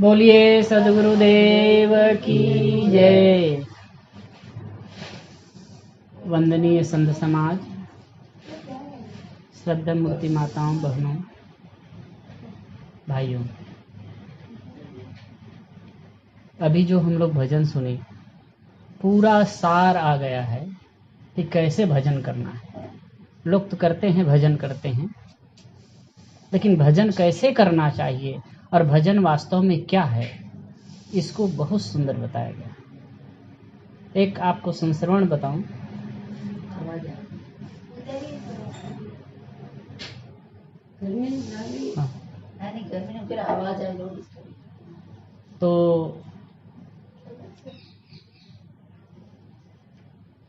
बोलिए सद्गुरुदेव की जय। वंदनीय संत समाज, श्रद्धा मूर्ति माताओं, बहनों, भाइयों, अभी जो हम लोग भजन सुने पूरा सार आ गया है कि कैसे भजन करना है। लोग तो करते हैं, भजन करते हैं, लेकिन भजन कैसे करना चाहिए और भजन वास्तव में क्या है, इसको बहुत सुंदर बताया गया। एक आपको संस्मरण बताऊं। तो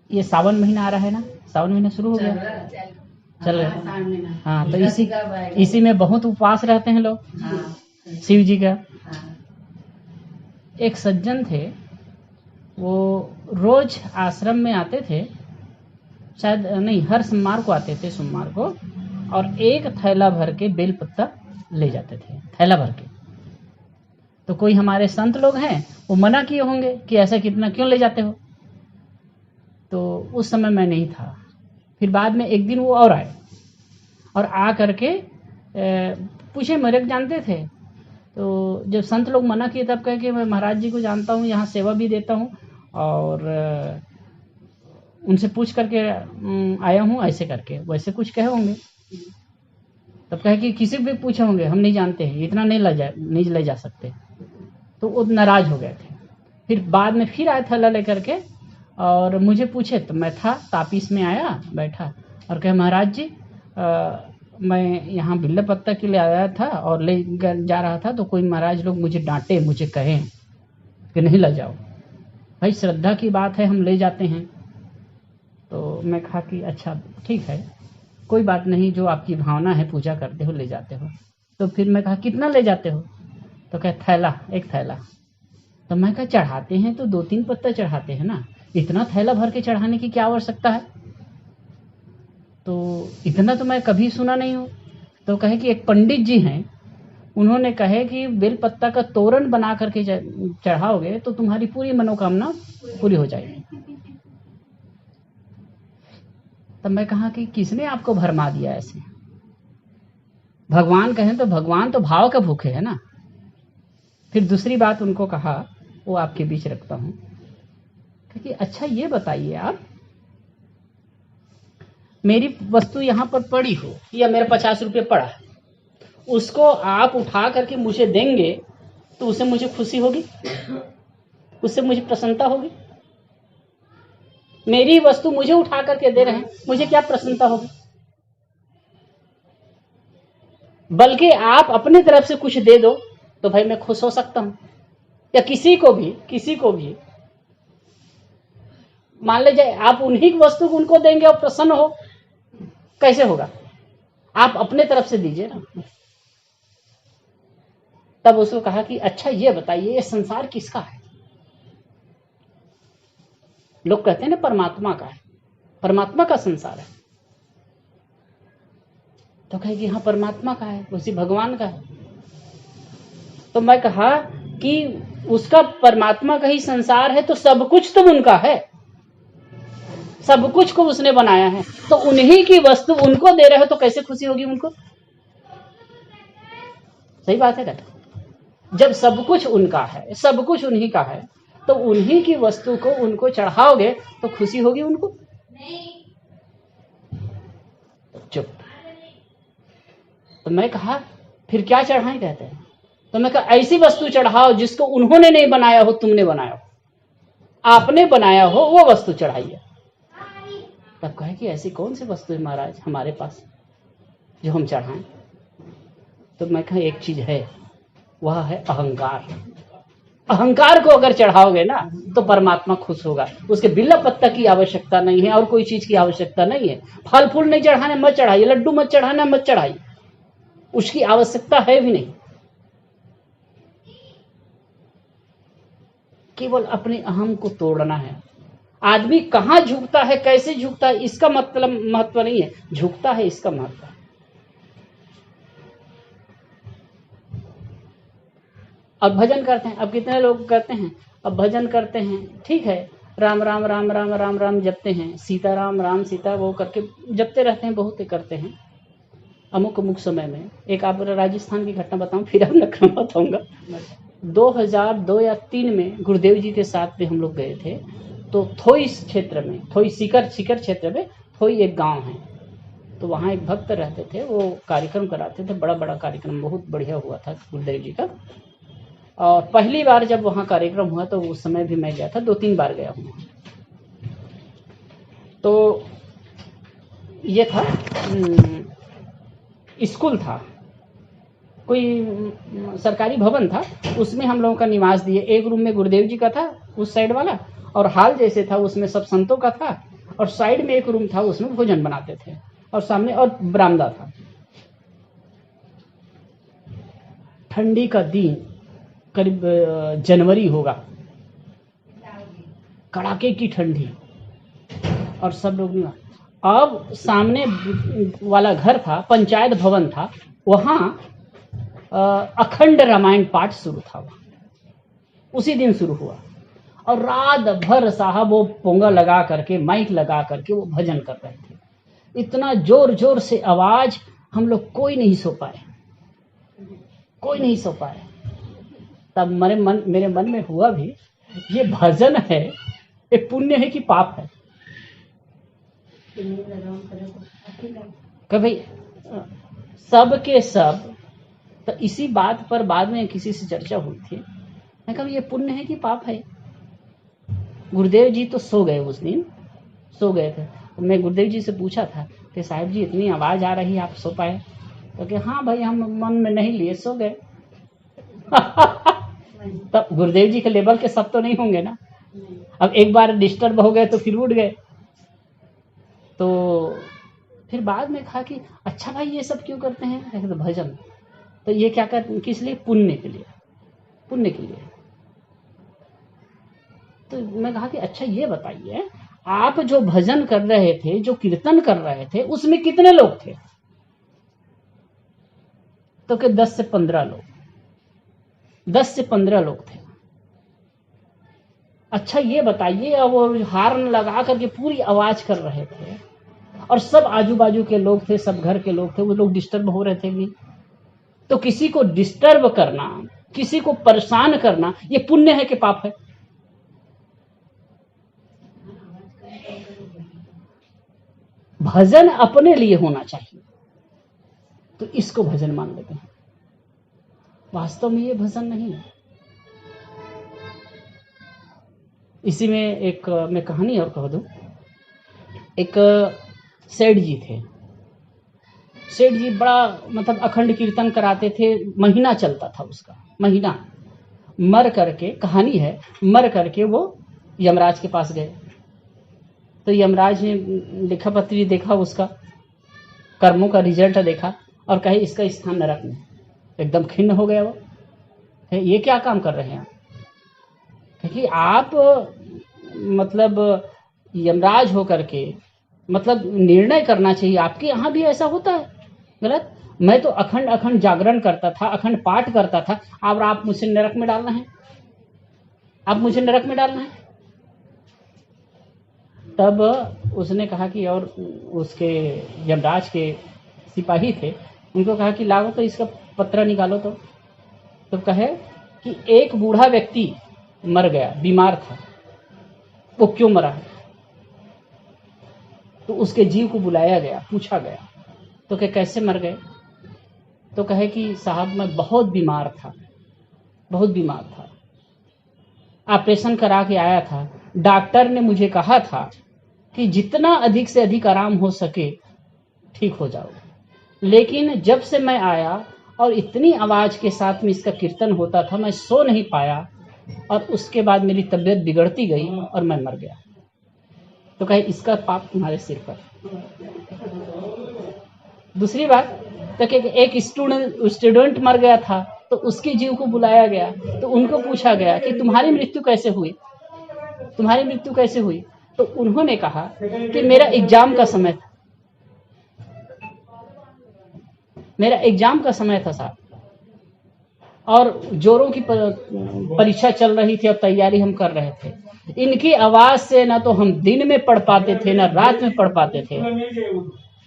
ये सावन महीना आ रहा है ना, सावन महीना शुरू हो गया, चल रहा है। हाँ, तो इसी में बहुत उपवास रहते हैं लोग शिव जी का। एक सज्जन थे, वो रोज आश्रम में आते थे, शायद नहीं, हर सोमवार को आते थे, सोमवार को, और एक थैला भर के बेल पत्ता ले जाते थे, थैला भर के। तो कोई हमारे संत लोग हैं, वो मना किए होंगे कि ऐसा कितना क्यों ले जाते हो। तो उस समय मैं नहीं था। फिर बाद में एक दिन वो और आए और आ करके पूछे, मेरे जानते थे। तो जब संत लोग मना किए तब कहे कि मैं महाराज जी को जानता हूँ, यहाँ सेवा भी देता हूँ और उनसे पूछ करके आया हूँ, ऐसे करके वैसे कुछ कहे होंगे। तब कहे कि किसी भी पूछे होंगे, हम नहीं जानते हैं, इतना नहीं ले जा सकते। तो वो नाराज हो गए थे। फिर बाद में फिर आया थैला लेकर के और मुझे पूछे, तो मैं था तापिस में, आया बैठा और कहे महाराज जी मैं यहाँ बिल्ले पत्ता के लिए आया था और ले जा रहा था, तो कोई महाराज लोग मुझे डांटे, मुझे कहें कि नहीं ले जाओ। भाई श्रद्धा की बात है, हम ले जाते हैं। तो मैं कहा कि अच्छा ठीक है, कोई बात नहीं, जो आपकी भावना है, पूजा करते हो, ले जाते हो। तो फिर मैं कहा कितना ले जाते हो। तो कहे थैला, एक थैला। तो मैं कहा चढ़ाते हैं तो 2-3 पत्ता चढ़ाते हैं ना, इतना थैला भर के चढ़ाने की क्या आवश्यकता है। तो इतना तो मैं कभी सुना नहीं हूँ। तो कहे कि एक पंडित जी हैं, उन्होंने कहे कि बेल पत्ता का तोरण बना करके चढ़ाओगे तो तुम्हारी पूरी मनोकामना पूरी हो जाएगी। तब मैं कहा कि किसने आपको भरमा दिया ऐसे। भगवान कहें तो भगवान तो भाव का भूखे है ना। फिर दूसरी बात उनको कहा, वो आपके बीच रखता हूं, कि अच्छा ये बताइए आप, मेरी वस्तु यहां पर पड़ी हो या मेरे 50 रुपये पड़ा है, उसको आप उठा करके मुझे देंगे तो उससे मुझे खुशी होगी, उससे मुझे प्रसन्नता होगी। मेरी वस्तु मुझे उठा करके दे रहे हैं, मुझे क्या प्रसन्नता होगी। बल्कि आप अपनी तरफ से कुछ दे दो तो भाई मैं खुश हो सकता हूं। या किसी को भी मान लीजिए आप उन्हीं की वस्तु को उनको देंगे और प्रसन्न हो, कैसे होगा। आप अपने तरफ से दीजिए ना। तब उसको कहा कि अच्छा ये बताइए, ये संसार किसका है। लोग कहते हैं ना परमात्मा का है, परमात्मा का संसार है। तो कहे कि हाँ परमात्मा का है, उसी भगवान का है। तो मैं कहा कि उसका परमात्मा का ही संसार है तो सब कुछ तो उनका है, सब कुछ को उसने बनाया है, तो उन्हीं की वस्तु उनको दे रहे हो तो कैसे खुशी होगी उनको। सही बात है ना। जब सब कुछ उनका है, सब कुछ उन्हीं का है, तो उन्हीं की वस्तु को उनको चढ़ाओगे तो खुशी होगी उनको। चुप। तो मैं कहा फिर क्या चढ़ाएं, कहते हैं। तो मैं कहा ऐसी वस्तु चढ़ाओ जिसको उन्होंने नहीं बनाया हो, तुमने बनाया हो, आपने बनाया हो, वो वस्तु चढ़ाइए। तब कहे कि ऐसी कौन सी वस्तु है महाराज हमारे पास जो हम चढ़ाएं। तो मैं कहा एक चीज है, वह है अहंकार। अहंकार को अगर चढ़ाओगे ना तो परमात्मा खुश होगा। उसके बिल्ला पत्ता की आवश्यकता नहीं है और कोई चीज की आवश्यकता नहीं है। फल फूल नहीं चढ़ाने मत चढ़ाइए, लड्डू मत चढ़ाना मत चढ़ाइए, उसकी आवश्यकता है भी नहीं। केवल अपने अहम को तोड़ना है। आदमी कहाँ झुकता है, कैसे झुकता है, इसका मतलब महत्व नहीं है, झुकता है इसका महत्व है। अब भजन करते हैं। अब कितने लोग करते हैं? अब भजन करते हैं, ठीक है, राम राम राम राम राम राम जपते हैं, सीता राम राम सीता वो करके जपते रहते हैं, बहुत करते हैं अमुक अमुक समय में। एक आप राजस्थान की घटना बताऊं, फिर अब लखनऊ बताऊंगा। 2002 या 3 में गुरुदेव जी के साथ में हम लोग गए थे। तो थोई क्षेत्र में, थोई सीकर क्षेत्र में थोई एक गांव है, तो वहाँ एक भक्त रहते थे, वो कार्यक्रम कराते थे, बड़ा बड़ा कार्यक्रम, बहुत बढ़िया हुआ था गुरुदेव जी का। और पहली बार जब वहाँ कार्यक्रम हुआ तो उस समय भी मैं गया था, 2-3 बार गया हूँ। तो ये था स्कूल था, कोई सरकारी भवन था, उसमें हम लोगों का निवास दिए। एक रूम में गुरुदेव जी का था उस साइड वाला, और हाल जैसे था उसमें सब संतों का था, और साइड में एक रूम था उसमें भोजन बनाते थे, और सामने और बरामदा था। ठंडी का दिन, करीब जनवरी होगा, कड़ाके की ठंडी, और सब लोग नहीं। अब सामने वाला घर था, पंचायत भवन था, वहाँ अखंड रामायण पाठ शुरू था, उसी दिन शुरू हुआ। और रात भर साहब वो पोंगा लगा करके, माइक लगा करके वो भजन कर रहे थे। इतना जोर जोर से आवाज, हम लोग कोई नहीं सो पाए, कोई नहीं सो पाए। तब मेरे मन में हुआ भी, ये भजन है, ये पुण्य है कि पाप है? भाई सब के सब। तो इसी बात पर बाद में किसी से चर्चा हुई थी, मैं कहा ये पुण्य है कि पाप है? गुरुदेव जी तो सो गए, उस दिन सो गए थे। मैं गुरुदेव जी से पूछा था कि साहब जी इतनी आवाज आ रही है, आप सो पाए? तो कि हाँ भाई, हम मन में नहीं लिए, सो गए। तब गुरुदेव जी के लेवल के सब तो नहीं होंगे ना। अब एक बार डिस्टर्ब हो गए तो फिर उठ गए। तो फिर बाद में कहा कि अच्छा भाई ये सब क्यों करते हैं? तो भजन। तो ये क्या करते, किस लिए? पुण्य के लिए, पुण्य के लिए। तो मैं कहा कि अच्छा ये बताइए, आप जो भजन कर रहे थे, जो कीर्तन कर रहे थे, उसमें कितने लोग थे? तो कि 10 से 15 लोग, 10 से 15 लोग थे। अच्छा ये बताइए, अब वो हार्न लगा करके पूरी आवाज कर रहे थे, और सब आजू बाजू के लोग थे, सब घर के लोग थे, वो लोग डिस्टर्ब हो रहे थे भी। तो किसी को डिस्टर्ब करना, किसी को परेशान करना, ये पुण्य है कि पाप है? भजन अपने लिए होना चाहिए, तो इसको भजन मान लेते हैं। वास्तव में ये भजन नहीं है। इसी में एक मैं कहानी और कह दूं। एक सेठ जी थे, सेठ जी बड़ा मतलब अखंड कीर्तन कराते थे, महीना चलता था उसका, महीना। मर करके, कहानी है, मर करके वो यमराज के पास गए। तो यमराज ने लिखा पत्री देखा, उसका कर्मों का रिजल्ट देखा, और कहे इसका स्थान नरक में। एकदम खिन्न हो गया वो, ये क्या काम कर रहे हैं आप? क्योंकि आप मतलब यमराज होकर के, मतलब निर्णय करना चाहिए, आपके यहाँ भी ऐसा होता है गलत? मैं तो अखंड जागरण करता था, अखंड पाठ करता था, और आप मुझे नरक में डालना है, आप मुझे नरक में डालना है। तब उसने कहा कि, और उसके यमराज के सिपाही थे, उनको कहा कि लाओ तो इसका पत्र निकालो। तो कहे कि एक बूढ़ा व्यक्ति मर गया, बीमार था, वो क्यों मरा है? तो उसके जीव को बुलाया गया, पूछा गया, तो क्या कैसे मर गए? तो कहे कि साहब मैं बहुत बीमार था, बहुत बीमार था, ऑपरेशन करा के आया था, डॉक्टर ने मुझे कहा था कि जितना अधिक से अधिक आराम हो सके ठीक हो जाओ। लेकिन जब से मैं आया और इतनी आवाज के साथ में इसका कीर्तन होता था, मैं सो नहीं पाया, और उसके बाद मेरी तबीयत बिगड़ती गई और मैं मर गया। तो कहे इसका पाप तुम्हारे सिर पर। दूसरी बात, तो एक स्टूडेंट मर गया था, तो उसके जीव को बुलाया गया, तो उनको पूछा गया कि तुम्हारी मृत्यु कैसे हुई, तुम्हारी मृत्यु कैसे हुई? तो उन्होंने कहा कि मेरा एग्जाम का समय था, मेरा एग्जाम का समय था साहब, और जोरों की परीक्षा चल रही थी, अब तैयारी हम कर रहे थे। इनकी आवाज से ना तो हम दिन में पढ़ पाते थे ना रात में पढ़ पाते थे।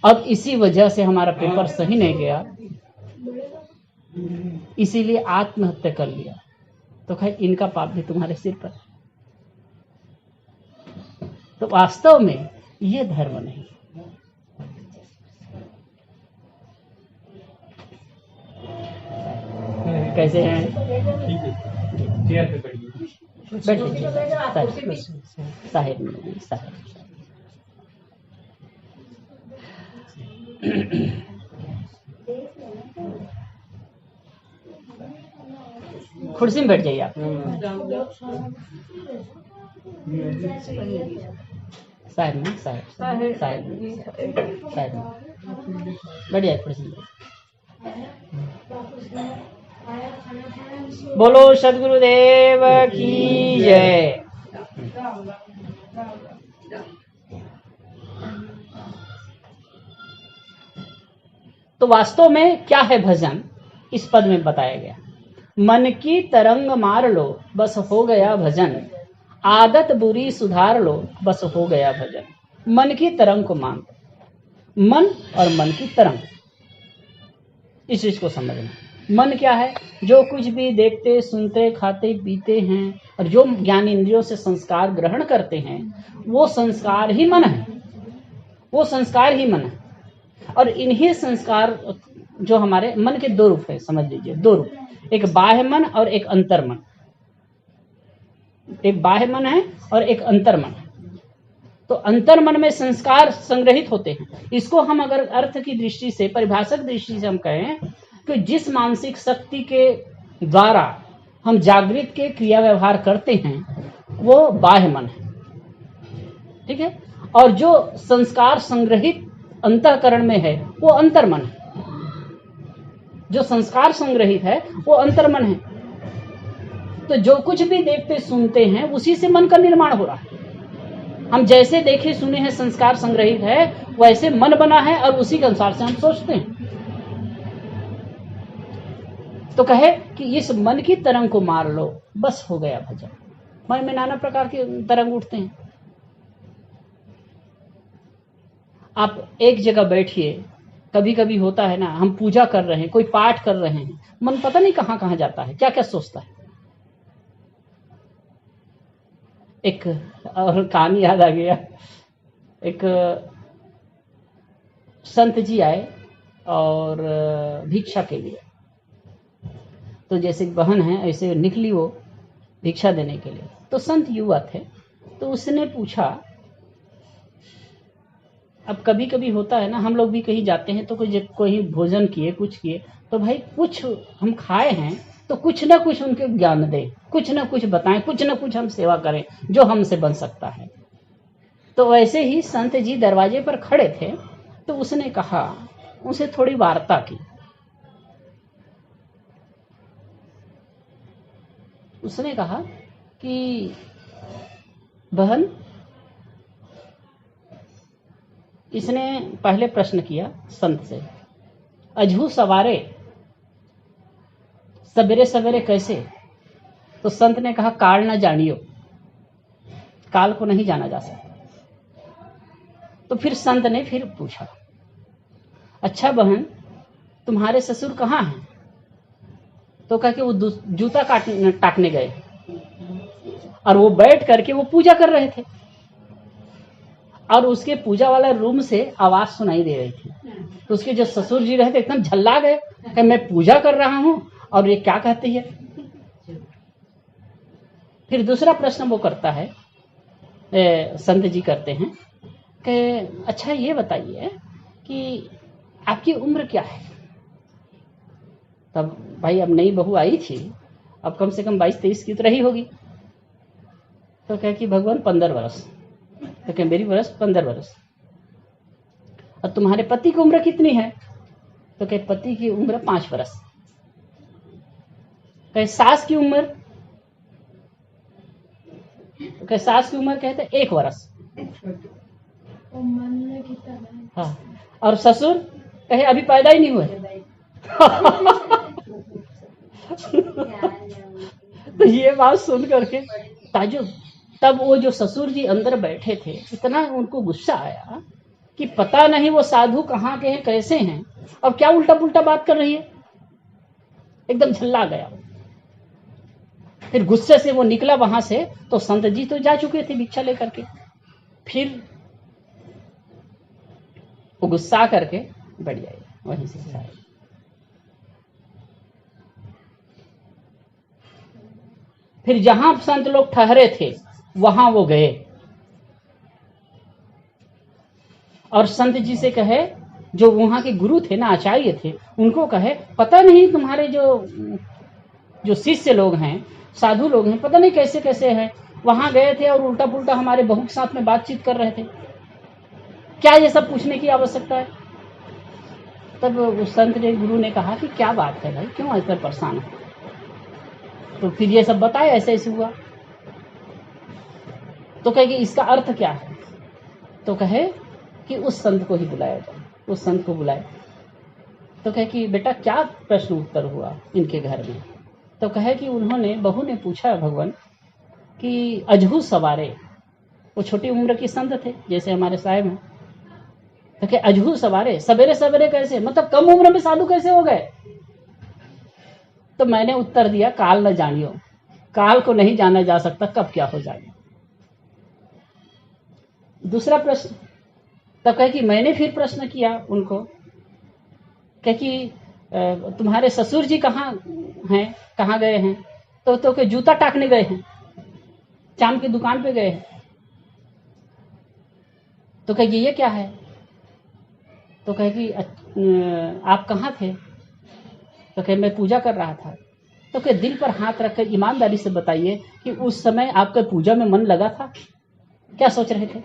अब इसी वजह से हमारा पेपर सही नहीं गया, इसीलिए आत्महत्या कर लिया। तो खैर इनका पाप भी तुम्हारे सिर पर। तो वास्तव में ये धर्म नहीं। कैसे हैं? चेयर पे बैठिए। साहिब में साहिब कुर्सी में बैठ जाइए आप। साहिब में साहिब में बैठ जाइए कुर्सी में। बोलो सदगुरुदेव की जय। तो वास्तव में क्या है भजन, इस पद में बताया गया। मन की तरंग मार लो बस हो गया भजन, आदत बुरी सुधार लो बस हो गया भजन। मन की तरंग को मान, मन और मन की तरंग, इस चीज को समझना। मन क्या है? जो कुछ भी देखते सुनते खाते पीते हैं और जो ज्ञान इंद्रियों से संस्कार ग्रहण करते हैं, वो संस्कार ही मन है, वो संस्कार ही मन है। और इन्हीं संस्कार जो हमारे मन के दो रूप है, समझ लीजिए दो रूप, एक बाह्य मन और एक अंतर मन। एक बाह्य मन है और एक अंतर मन है। तो अंतर मन में संस्कार संग्रहित होते हैं। इसको हम अगर अर्थ की दृष्टि से, परिभाषक दृष्टि से हम कहें कि जिस मानसिक शक्ति के द्वारा हम जागृत के क्रिया व्यवहार करते हैं वो बाह्य मन है, ठीक है। और जो संस्कार संग्रहित अंतःकरण में है वो अंतर्मन है। जो संस्कार संग्रहित है वो अंतर्मन है। तो जो कुछ भी देखते सुनते हैं उसी से मन का निर्माण हो रहा है। हम जैसे देखे सुने हैं, संस्कार संग्रहित है, वैसे मन बना है और उसी के अनुसार से हम सोचते हैं। तो कहे कि इस मन की तरंग को मार लो बस हो गया भजन। मन में नाना प्रकार के तरंग उठते हैं। आप एक जगह बैठिए, कभी कभी होता है ना, हम पूजा कर रहे हैं, कोई पाठ कर रहे हैं, मन पता नहीं कहां कहां जाता है, क्या क्या सोचता है। एक और कहानी याद आ गया। एक संत जी आए और भिक्षा के लिए। तो जैसे बहन है ऐसे निकली वो भिक्षा देने के लिए। तो संत युवा थे, तो उसने पूछा, अब कभी कभी होता है ना, हम लोग भी कहीं जाते हैं तो कोई भोजन किए, कुछ किए, तो भाई कुछ हम खाए हैं तो कुछ ना कुछ उनके ज्ञान दें, कुछ ना कुछ बताएं, कुछ ना कुछ हम सेवा करें जो हमसे बन सकता है। तो वैसे ही संत जी दरवाजे पर खड़े थे, तो उसने कहा, उनसे थोड़ी वार्ता की। उसने कहा कि बहन, इसने पहले प्रश्न किया संत से, अजहू सवारे सवेरे सवेरे कैसे? तो संत ने कहा, काल न जानियो, काल को नहीं जाना जा सकता। तो फिर संत ने फिर पूछा, अच्छा बहन, तुम्हारे ससुर कहाँ हैं? तो कहा कि वो जूता काटने गए और वो बैठ करके वो पूजा कर रहे थे और उसके पूजा वाला रूम से आवाज सुनाई दे रही थी। तो उसके जो ससुर जी रहते एकदम झल्ला गए कि मैं पूजा कर रहा हूं और ये क्या कहती है। फिर दूसरा प्रश्न वो करता है, संत जी करते हैं कि अच्छा ये बताइए कि आपकी उम्र क्या है? तब भाई अब नई बहू आई थी, अब कम से कम 22-23 की तो रही होगी। तो कहे कि भगवान 15 वर्ष। तो कहे मेरी वर्ष 15 वर्ष। और तुम्हारे पति की उम्र कितनी है? तो कहे पति की उम्र 5 वर्ष। कहे सास की उम्र? तो कहे सास की उम्र कहते 1 वर्ष। हाँ, और ससुर? कहे अभी पैदा ही नहीं हुए। तो ये बात सुन करके ताजुब, तब वो जो ससुर जी अंदर बैठे थे, इतना उनको गुस्सा आया कि पता नहीं वो साधु कहाँ के हैं, कैसे हैं, और क्या उल्टा पुल्टा बात कर रही है। एकदम झल्ला गया। फिर गुस्से से वो निकला वहां से, तो संत जी तो जा चुके थे भिक्षा लेकर के। फिर वो गुस्सा करके बैठ जाए वहीं से जाए। फिर जहां संत लोग ठहरे थे वहां वो गए और संत जी से कहे, जो वहां के गुरु थे ना, आचार्य थे, उनको कहे पता नहीं तुम्हारे जो शिष्य लोग हैं, साधु लोग हैं, पता नहीं कैसे कैसे हैं, वहां गए थे और उल्टा पुल्टा हमारे बहू के साथ में बातचीत कर रहे थे, क्या ये सब पूछने की आवश्यकता है। तब उस संत ने, गुरु ने कहा कि क्या बात है भाई, क्यों ऐसा परेशान है। तो फिर ये सब बताया, ऐसे ऐसे हुआ। तो कहे कि इसका अर्थ क्या है। तो कहे कि उस संत को ही बुलाया जाए। उस संत को बुलाए तो कहे कि बेटा क्या प्रश्न उत्तर हुआ इनके घर में। तो कहे कि उन्होंने, बहू ने पूछा भगवान कि अजहू सवारे, वो छोटी उम्र के संत थे जैसे हमारे साहब हैं, तो कहे अजहू सवारे सवेरे सवेरे कैसे, मतलब कम उम्र में साधु कैसे हो गए। तो मैंने उत्तर दिया, काल न जानियो, काल को नहीं जाना जा सकता कब क्या हो जाए। दूसरा प्रश्न, तब कहे कि मैंने फिर प्रश्न किया उनको, कहे कि तुम्हारे ससुर जी कहाँ हैं, कहाँ गए हैं। तो कहे जूता टाकने गए हैं, चांद की दुकान पे गए हैं। तो कहे ये क्या है। तो कहे कि आप कहाँ थे। तो कहे मैं पूजा कर रहा था। तो कहे दिल पर हाथ रखकर ईमानदारी से बताइए कि उस समय आपका पूजा में मन लगा था, क्या सोच रहे थे।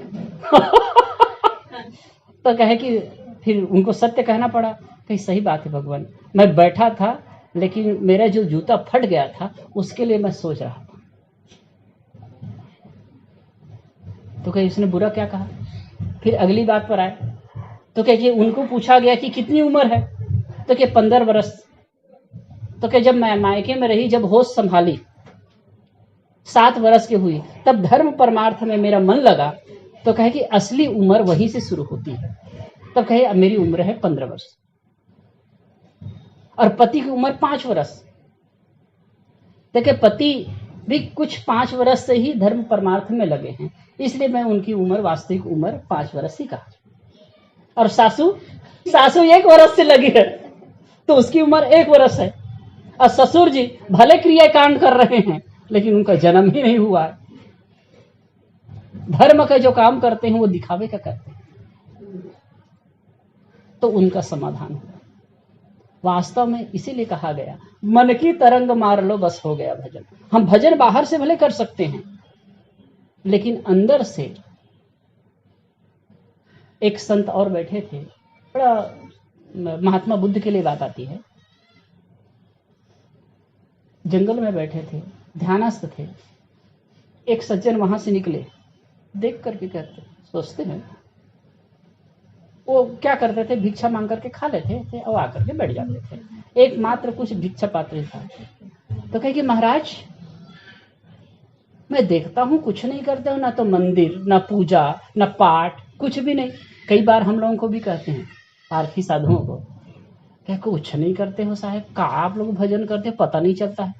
तो कहे कि फिर उनको सत्य कहना पड़ा, कहीं सही बात है भगवान, मैं बैठा था लेकिन मेरा जो जूता फट गया था उसके लिए मैं सोच रहा था। तो कहे इसने बुरा क्या कहा। फिर अगली बात पर आए तो कहे कि उनको पूछा गया कि कितनी उम्र है। तो कहे 15 वर्ष। तो कहे जब मैं मायके में रही, जब होश संभाली 7 वर्ष की हुई, तब धर्म परमार्थ में मेरा मन लगा। तो कहे कि असली उम्र वहीं से शुरू होती है। तब कहे अब मेरी उम्र है 15 वर्ष और पति की उम्र 5 वर्ष। तो कहे पति भी कुछ 5 वर्ष से ही धर्म परमार्थ में लगे हैं, इसलिए मैं उनकी उम्र, वास्तविक उम्र 5 वर्ष ही कहा। और सासू 1 वर्ष से लगी है, तो उसकी उम्र 1 वर्ष है। और ससुर जी भले क्रियाकांड कर रहे हैं लेकिन उनका जन्म ही नहीं हुआ है। धर्म का जो काम करते हैं वो दिखावे का करते हैं। तो उनका समाधान हुआ। वास्तव में इसीलिए कहा गया, मन की तरंग मार लो बस हो गया भजन। हम भजन बाहर से भले कर सकते हैं लेकिन अंदर से। एक संत और बैठे थे, बड़ा महात्मा बुद्ध के लिए बात आती है। जंगल में बैठे थे, ध्यानस्थ थे। एक सज्जन वहां से निकले, देख करके कहते, सोचते हैं वो क्या करते थे, भिक्षा मांग करके खा लेते थे और आकर के बैठ जाते थे। एकमात्र कुछ भिक्षा पात्र था। तो कहे कि महाराज मैं देखता हूं कुछ नहीं करते हो, ना तो मंदिर, ना पूजा, ना पाठ, कुछ भी नहीं। कई बार हम लोगों को भी कहते हैं, पारखी साधुओं को, क्या कुछ नहीं करते हो साहब, का आप लोग भजन करते हो पता नहीं चलता है।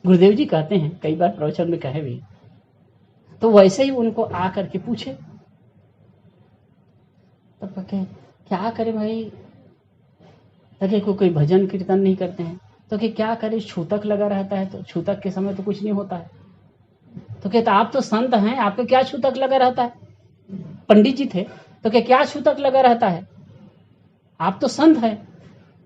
गुरुदेव जी कहते हैं, कई बार प्रवचन में कहे भी। तो वैसे ही उनको आकर के पूछे, तो कहे क्या करे भाई। तो कोई भजन कीर्तन नहीं करते हैं। तो क्या करे, छूतक लगा रहता है, तो छूतक के समय तो कुछ नहीं होता है। तो कहता आप तो संत हैं, आपको क्या छूतक लगा रहता है। पंडित जी थे, तो क्या छूतक लगा रहता है, आप तो संत हैं।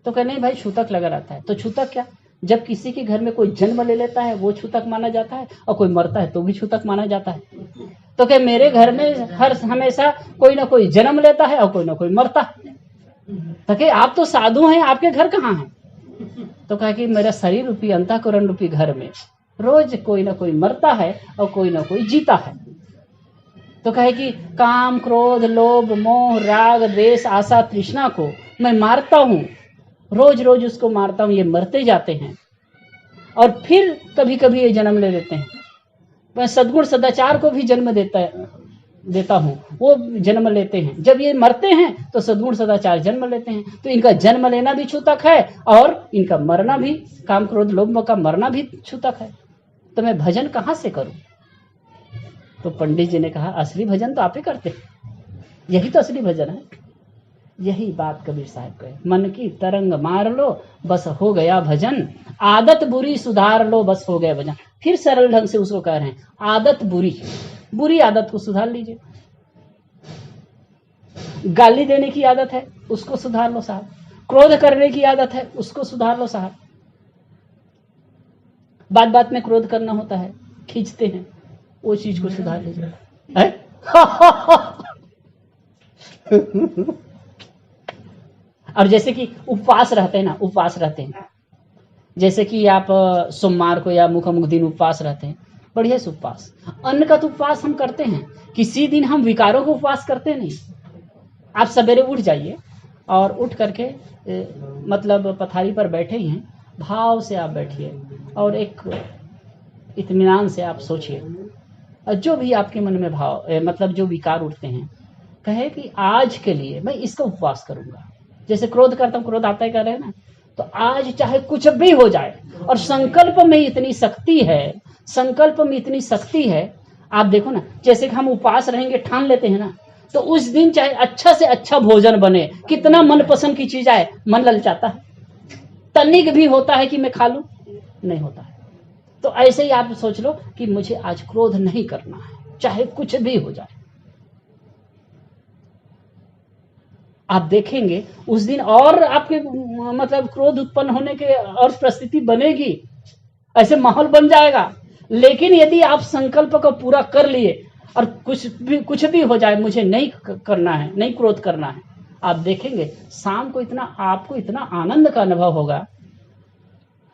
तो कहे नहीं भाई छूतक लगा रहता है। तो छूतक क्या, जब किसी के घर में कोई जन्म ले लेता है वो छूतक माना जाता है, और कोई मरता है तो भी छूतक माना जाता है। तो कहे मेरे घर में हमेशा कोई ना कोई जन्म लेता है और कोई ना कोई मरता है। तो कहे आप तो साधु हैं, आपके घर कहाँ है। तो कहा कि मेरा शरीर रूपी अंतःकरण रूपी घर में रोज कोई ना कोई मरता है और कोई ना कोई जीता है। तो कहे कि काम, क्रोध, लोभ, मोह, राग, द्वेष, आशा, तृष्णा को मैं मारता हूं, रोज रोज उसको मारता हूं, ये मरते जाते हैं। और फिर कभी कभी ये जन्म ले लेते हैं। मैं सद्गुण सदाचार को भी जन्म देता हूँ, वो जन्म लेते हैं। जब ये मरते हैं तो सद्गुण सदाचार जन्म लेते हैं। तो इनका जन्म लेना भी छूतक है और इनका मरना भी, काम क्रोध लोभ का मरना भी छूतक है। तो मैं भजन कहाँ से करूं? तो पंडित जी ने कहा असली भजन तो आप ही करते हैं, यही तो असली भजन है। यही बात कबीर साहब कहे, मन की तरंग मार लो बस हो गया भजन, आदत बुरी सुधार लो बस हो गया भजन। फिर सरल ढंग से उसको कह रहे हैं, आदत बुरी आदत को सुधार लीजिए। गाली देने की आदत है, उसको सुधार लो साहब। क्रोध करने की आदत है, उसको सुधार लो साहब। बात बात में क्रोध करना होता है, खींचते हैं, वो चीज को सुधार लीजिए। और जैसे कि उपवास रहते हैं ना, उपवास रहते हैं, जैसे कि आप सोमवार को या मुखमुख दिन उपवास रहते हैं, बढ़िया से उपवास। अन्न का तो उपवास हम करते हैं, किसी दिन हम विकारों को उपवास करते नहीं। आप सवेरे उठ जाइए और उठ करके मतलब पथारी पर बैठे ही हैं, भाव से आप बैठिए और एक इत्मीनान से आप सोचिए, जो भी आपके मन में भाव मतलब जो विकार उठते हैं, कहे कि आज के लिए मैं इसका उपवास करूंगा। जैसे क्रोध करता हूं, क्रोध आता ही कर रहे हैं ना, तो आज चाहे कुछ भी हो जाए। और संकल्प में इतनी शक्ति है, संकल्प में इतनी शक्ति है। आप देखो ना, जैसे कि हम उपवास रहेंगे, ठान लेते हैं ना, तो उस दिन चाहे अच्छा से अच्छा भोजन बने, कितना मनपसंद की चीज आए, मन ललचाता है। तनिक भी होता है कि मैं खा लूं, नहीं होता है। तो ऐसे ही आप सोच लो कि मुझे आज क्रोध नहीं करना है, चाहे कुछ भी हो जाए। आप देखेंगे उस दिन और आपके मतलब क्रोध उत्पन्न होने के और परिस्थिति बनेगी, ऐसे माहौल बन जाएगा। लेकिन यदि आप संकल्प को पूरा कर लिए और कुछ भी हो जाए, मुझे नहीं करना है, नहीं क्रोध करना है, आप देखेंगे शाम को आपको इतना आनंद का अनुभव होगा,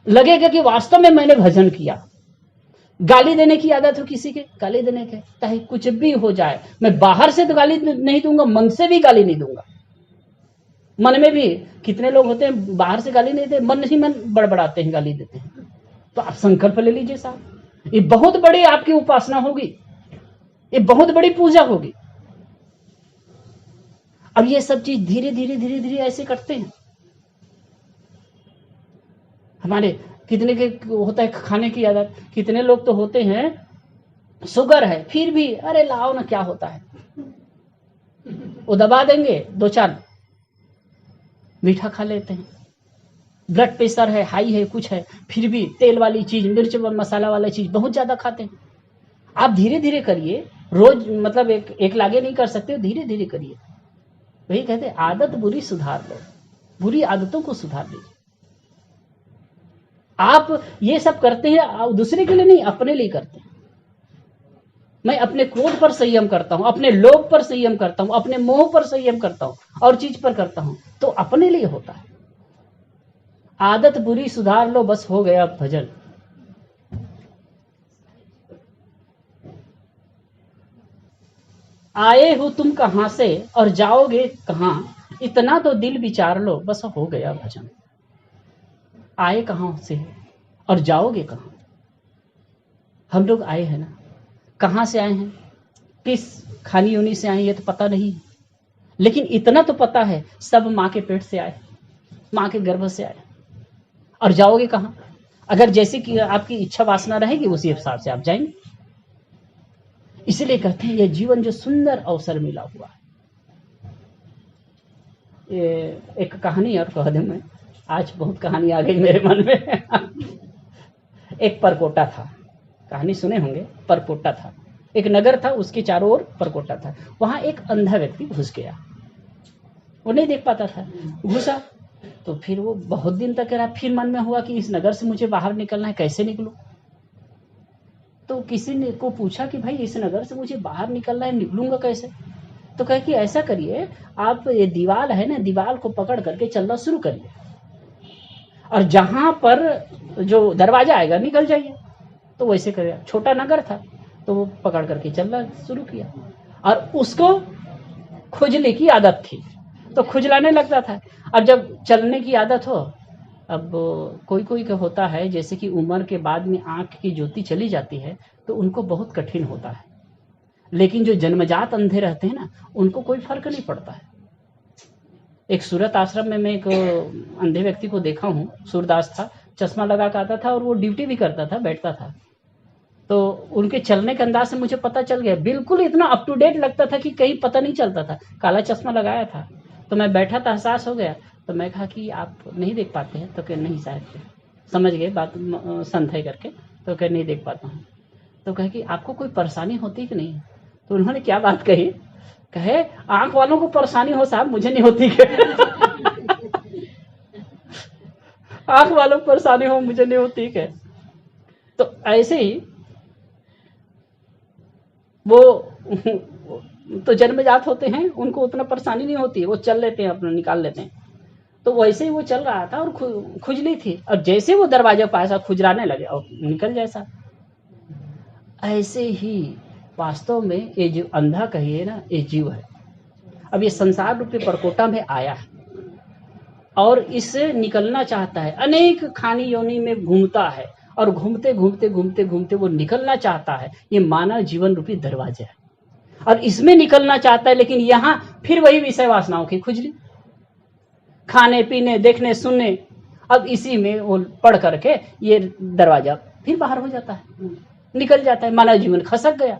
लगेगा कि वास्तव में मैंने भजन किया। गाली देने की आदत हो किसी के, गाली देने के, चाहे कुछ भी हो जाए, मैं बाहर से तो गाली नहीं दूंगा, मन से भी गाली नहीं दूंगा। मन में भी कितने लोग होते हैं बाहर से गाली नहीं देते, मन ही मन बड़बड़ाते हैं, गाली देते हैं। तो आप संकल्प ले लीजिए साहब, ये बहुत बड़ी आपकी उपासना होगी, ये बहुत बड़ी पूजा होगी। अब ये सब चीज धीरे धीरे ऐसे करते हैं। हमारे कितने के होता है खाने की आदत, कितने लोग तो होते हैं शुगर है फिर भी अरे लाओ ना, क्या होता है, वो दबा देंगे, 2-4 मीठा खा लेते हैं। ब्लड प्रेशर है, हाई है, कुछ है, फिर भी तेल वाली चीज, मिर्च मसाला वाला चीज बहुत ज्यादा खाते हैं। आप धीरे धीरे करिए, रोज मतलब एक लागे नहीं कर सकते, धीरे धीरे करिए। वही कहते हैं आदत बुरी सुधार लो, बुरी आदतों को सुधार लीजिए। आप ये सब करते हैं दूसरे के लिए नहीं, अपने लिए करते हैं। मैं अपने क्रोध पर संयम करता हूं, अपने लोभ पर संयम करता हूं, अपने मोह पर संयम करता हूं, और चीज पर करता हूं, तो अपने लिए होता है। आदत बुरी सुधार लो बस हो गया भजन। आए हो तुम कहां से और जाओगे कहां, इतना तो दिल विचार लो बस हो गया भजन। आए कहां से और जाओगे कहां? हम लोग आए हैं ना, कहां से आए हैं, किस खानी यूनी से आए, ये तो पता नहीं, लेकिन इतना तो पता है सब मां के पेट से आए, मां के गर्भ से आए। और जाओगे कहां? अगर जैसे कि आपकी इच्छा वासना रहेगी उसी हिसाब से आप जाएंगे। इसलिए कहते हैं ये जीवन जो सुंदर अवसर मिला हुआ है। ये एक कहानी और कह दूं मैं, आज बहुत कहानी आ गई मेरे मन में। एक परकोटा था, कहानी सुने होंगे, परकोटा था, एक नगर था, उसके चारों ओर परकोटा था। वहां एक अंधा व्यक्ति घुस गया, वो नहीं देख पाता था, घुसा। तो फिर वो बहुत दिन तक रहा, फिर मन में हुआ कि इस नगर से मुझे बाहर निकलना है, कैसे निकलूं? तो किसी ने को पूछा कि भाई इस नगर से मुझे बाहर निकलना है, निकलूंगा कैसे? तो कहे कि ऐसा करिए, आप ये दीवार है ना, दीवार को पकड़ करके चलना शुरू करिए, और जहां पर जो दरवाजा आएगा निकल जाइए। तो वैसे करिए, छोटा नगर था तो वो पकड़ करके चलना शुरू किया। और उसको खुजली की आदत थी, तो खुजलाने लगता था। और जब चलने की आदत हो अब कोई कोई का होता है जैसे कि उम्र के बाद में आंख की ज्योति चली जाती है तो उनको बहुत कठिन होता है, लेकिन जो जन्मजात अंधे रहते हैं ना उनको कोई फर्क नहीं पड़ता है। एक सूरत आश्रम में मैं एक अंधे व्यक्ति को देखा हूँ, सूरदास था, चश्मा लगा के आता था और वो ड्यूटी भी करता था, बैठता था। तो उनके चलने के अंदाज से मुझे पता चल गया, बिल्कुल इतना अप टू डेट लगता था कि कहीं पता नहीं चलता था, काला चश्मा लगाया था। तो मैं बैठा था, एहसास हो गया। तो मैं कहा कि आप नहीं देख पाते हैं? तो कह नहीं शायद, समझ गए बात संत है करके। तो कह नहीं देख पाता हूँ। तो कहे कि आपको कोई परेशानी होती कि नहीं? तो उन्होंने क्या बात कही, कहे आंख वालों को परेशानी हो साहब, मुझे नहीं होती। आंख वालों को परेशानी हो, मुझे नहीं होती है। तो ऐसे ही वो तो जन्मजात होते हैं, उनको उतना परेशानी नहीं होती, वो चल लेते हैं, अपना निकाल लेते हैं। तो वैसे ही वो चल रहा था और खुजली थी, और जैसे वो दरवाजा पास खुजराने लगे और निकल जैसा। ऐसे ही वास्तव में ये जो अंधा कहिए ना, ये जीव है। अब ये संसार रूपी परकोटा में आया है और इससे निकलना चाहता है, अनेक खानी योनि में घूमता है और घूमते घूमते घूमते घूमते वो निकलना चाहता है। ये मानव जीवन रूपी दरवाजा है और इसमें निकलना चाहता है, लेकिन यहां फिर वही विषय वासनाओं की खुजली, खाने पीने देखने सुनने, अब इसी में वो पढ़ करके ये दरवाजा फिर बाहर हो जाता है, निकल जाता है, मानव जीवन खसक गया।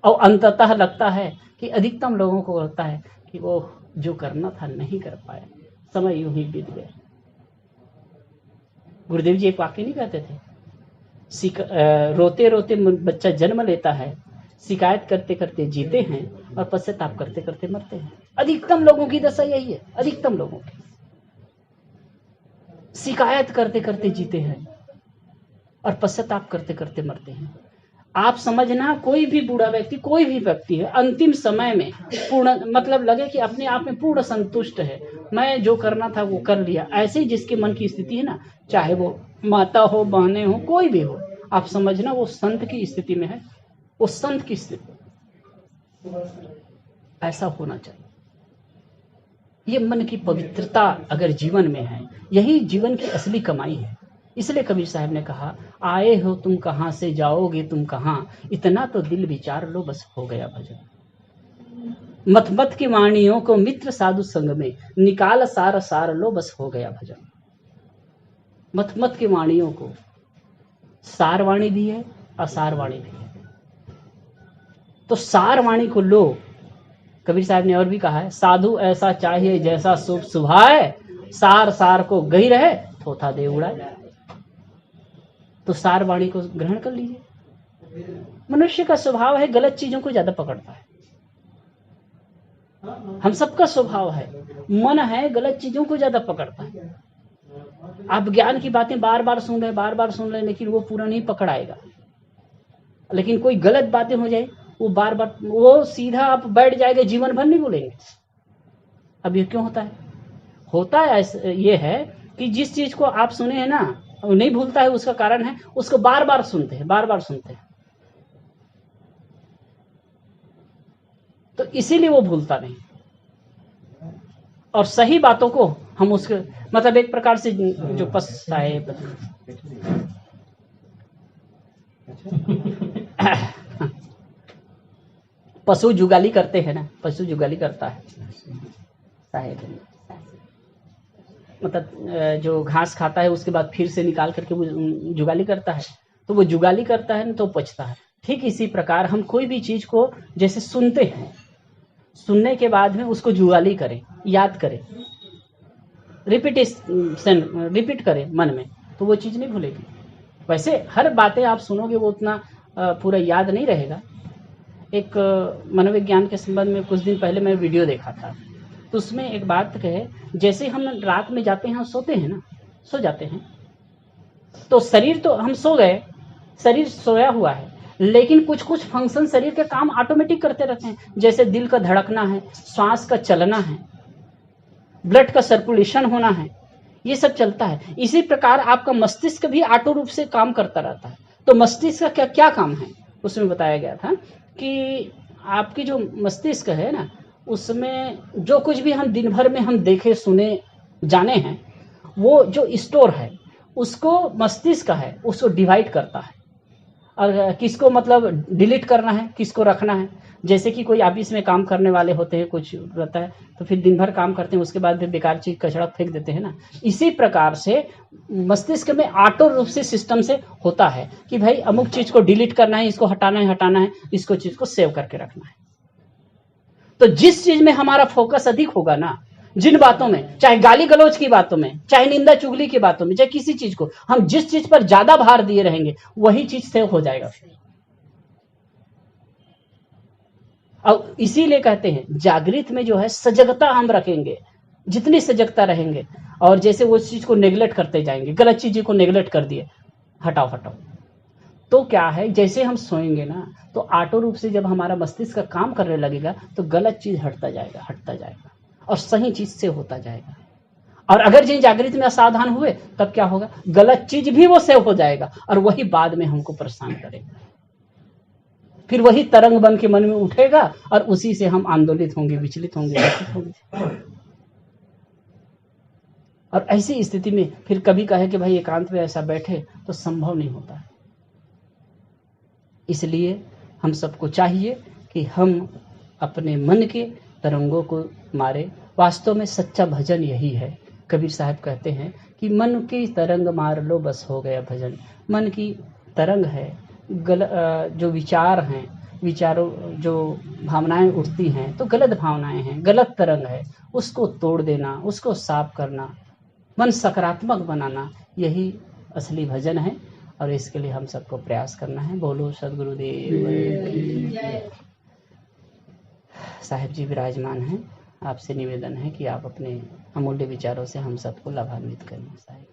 और अंततः लगता है कि अधिकतम लोगों को लगता है कि वो जो करना था नहीं कर पाया, समय यूं ही बीत गया। गुरुदेव जी एक वाक्य नहीं कहते थे, रोते रोते बच्चा जन्म लेता है, शिकायत करते करते जीते हैं और पश्चाताप करते करते मरते हैं। अधिकतम लोगों की दशा यही है, अधिकतम लोगों की शिकायत करते करते जीते हैं और पश्चाताप करते करते मरते हैं। आप समझना, कोई भी बूढ़ा व्यक्ति, कोई भी व्यक्ति है, अंतिम समय में पूर्ण मतलब लगे कि अपने आप में पूर्ण संतुष्ट है, मैं जो करना था वो कर लिया, ऐसे ही जिसके मन की स्थिति है ना, चाहे वो माता हो, बहनें हो, कोई भी हो, आप समझना वो संत की स्थिति में है, वो संत की स्थिति। ऐसा होना चाहिए। ये मन की पवित्रता अगर जीवन में है, यही जीवन की असली कमाई है। इसलिए कबीर साहब ने कहा, आए हो तुम कहां से, जाओगे तुम कहां, इतना तो दिल विचार लो, बस हो गया भजन। मत मत की वाणियों को मित्र साधु संग में, निकाल सार सार लो, बस हो गया भजन। मत मत की वाणियों को, सार वाणी भी है, असार वाणी भी है, तो सार वाणी को लो। कबीर साहब ने और भी कहा है, साधु ऐसा चाहिए जैसा शुभ सुभाए, सार सार को गही रहे, थोथा दे उड़ाए। तो सार वाणी को ग्रहण कर लीजिए। मनुष्य का स्वभाव है गलत चीजों को ज्यादा पकड़ता है, हम सबका स्वभाव है, मन है गलत चीजों को ज्यादा पकड़ता है। आप ज्ञान की बातें बार बार सुन रहे, लेकिन वो पूरा नहीं पकड़ाएगा। लेकिन कोई गलत बातें हो जाए, वो बार बार, वो सीधा आप बैठ जाएगा, जीवन भर नहीं बोलेंगे। अब ये क्यों होता है? होता है ऐसे, ये है कि जिस चीज को आप सुने हैं ना, वो नहीं भूलता है, उसका कारण है उसको बार बार सुनते हैं, तो इसीलिए वो भूलता नहीं। और सही बातों को हम उसके मतलब एक प्रकार से जो पशु जुगाली करते हैं ना, पशु जुगाली करता है साहेब, मतलब जो घास खाता है उसके बाद फिर से निकाल करके वो जुगाली करता है, तो वो जुगाली करता है ना तो पचता है। ठीक इसी प्रकार हम कोई भी चीज को जैसे सुनते हैं, सुनने के बाद में उसको जुगाली करें, याद करें, रिपीट करें मन में, तो वो चीज नहीं भूलेगी। वैसे हर बातें आप सुनोगे वो उतना पूरा याद नहीं रहेगा। एक मनोविज्ञान के संबंध में कुछ दिन पहले मैं वीडियो देखा था, तो उसमें एक बात कहे, जैसे हम रात में जाते हैं, सोते हैं ना, सो जाते हैं, तो शरीर तो हम सो गए, शरीर सोया हुआ है, लेकिन कुछ कुछ फंक्शन शरीर के काम ऑटोमेटिक करते रहते हैं, जैसे दिल का धड़कना है, श्वास का चलना है, ब्लड का सर्कुलेशन होना है, ये सब चलता है। इसी प्रकार आपका मस्तिष्क भी ऑटो रूप से काम करता रहता है। तो मस्तिष्क का क्या क्या काम है, उसमें बताया गया था कि आपकी जो मस्तिष्क है ना, उसमें जो कुछ भी हम दिन भर में हम देखे सुने जाने हैं, वो जो स्टोर है उसको मस्तिष्क है उसको डिवाइड करता है, और किसको मतलब डिलीट करना है, किसको रखना है। जैसे कि कोई ऑफिस में काम करने वाले होते हैं, कुछ रहता है तो फिर दिन भर काम करते हैं, उसके बाद फिर बेकार चीज कचरा फेंक देते हैं ना। इसी प्रकार से मस्तिष्क में ऑटो रूप से सिस्टम से होता है कि भाई अमुक चीज को डिलीट करना है, इसको हटाना है, इसको चीज को सेव करके रखना है। तो जिस चीज में हमारा फोकस अधिक होगा ना, जिन बातों में, चाहे गाली गलौज की बातों में, चाहे निंदा चुगली की बातों में, चाहे किसी चीज को, हम जिस चीज पर ज्यादा भार दिए रहेंगे वही चीज सेव हो जाएगा। अब इसीलिए कहते हैं जागृत में जो है सजगता हम रखेंगे, जितनी सजगता रहेंगे, और जैसे वो चीज को नेग्लेक्ट करते जाएंगे, गलत चीजों को नेग्लेक्ट कर दिए, हटाओ हटाओ, तो क्या है, जैसे हम सोएंगे ना तो ऑटो रूप से जब हमारा मस्तिष्क का काम करने लगेगा तो गलत चीज हटता जाएगा और सही चीज से होता जाएगा। और अगर जिन जागृत में असावधान हुए तब क्या होगा, गलत चीज भी वो सेव हो जाएगा और वही बाद में हमको परेशान करेगा। फिर वही तरंग बन के मन में उठेगा और उसी से हम आंदोलित होंगे, विचलित होंगे। और ऐसी स्थिति में फिर कभी कहे कि भाई एकांत में ऐसा बैठे तो संभव नहीं होता है। इसलिए हम सबको चाहिए कि हम अपने मन के तरंगों को मारे। वास्तव में सच्चा भजन यही है। कबीर साहब कहते हैं कि मन की तरंग मार लो बस हो गया भजन। मन की तरंग है, जो विचार हैं, विचारों जो भावनाएं उठती हैं तो गलत भावनाएं हैं, गलत तरंग है, उसको तोड़ देना, उसको साफ करना, मन सकारात्मक बनाना, यही असली भजन है। और इसके लिए हम सबको प्रयास करना है। बोलो सदगुरुदेव। साहिब जी विराजमान हैं, आपसे निवेदन है कि आप अपने अमूल्य विचारों से हम सबको लाभान्वित करें। साहिब